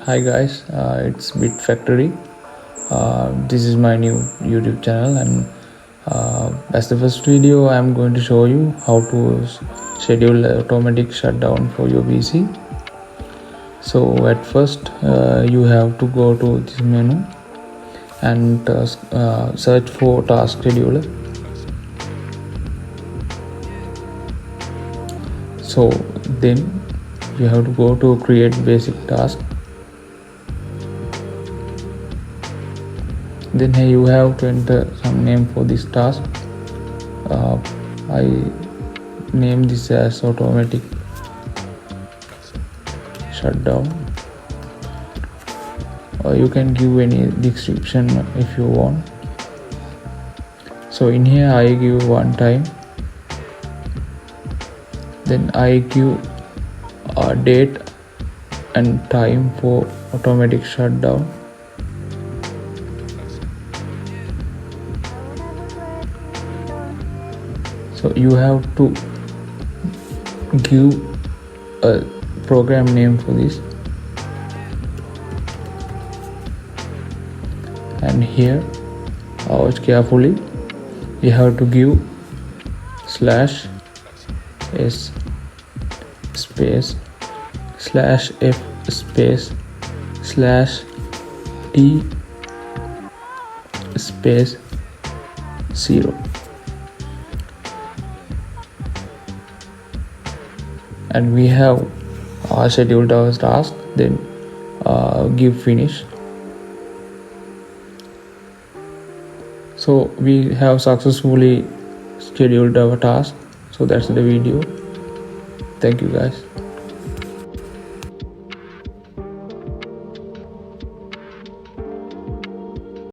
Hi guys, it's Bit Factory. This is my new YouTube channel, and as the first video, I'm going to show you how to schedule automatic shutdown for your PC. So at first, you have to go to this menu and search for task scheduler. So then you have to go to create basic task. Then here you have to enter some name for this task. I name this as automatic shutdown. You can give any description if you want. So in here I give one time, then I give a date and time for automatic shutdown. So you have to give a program name for this, and here watch carefully, you have to give /s space /f space /t space 0. And we have scheduled our task, then give finish. So we have successfully scheduled our task. So that's the video. Thank you guys.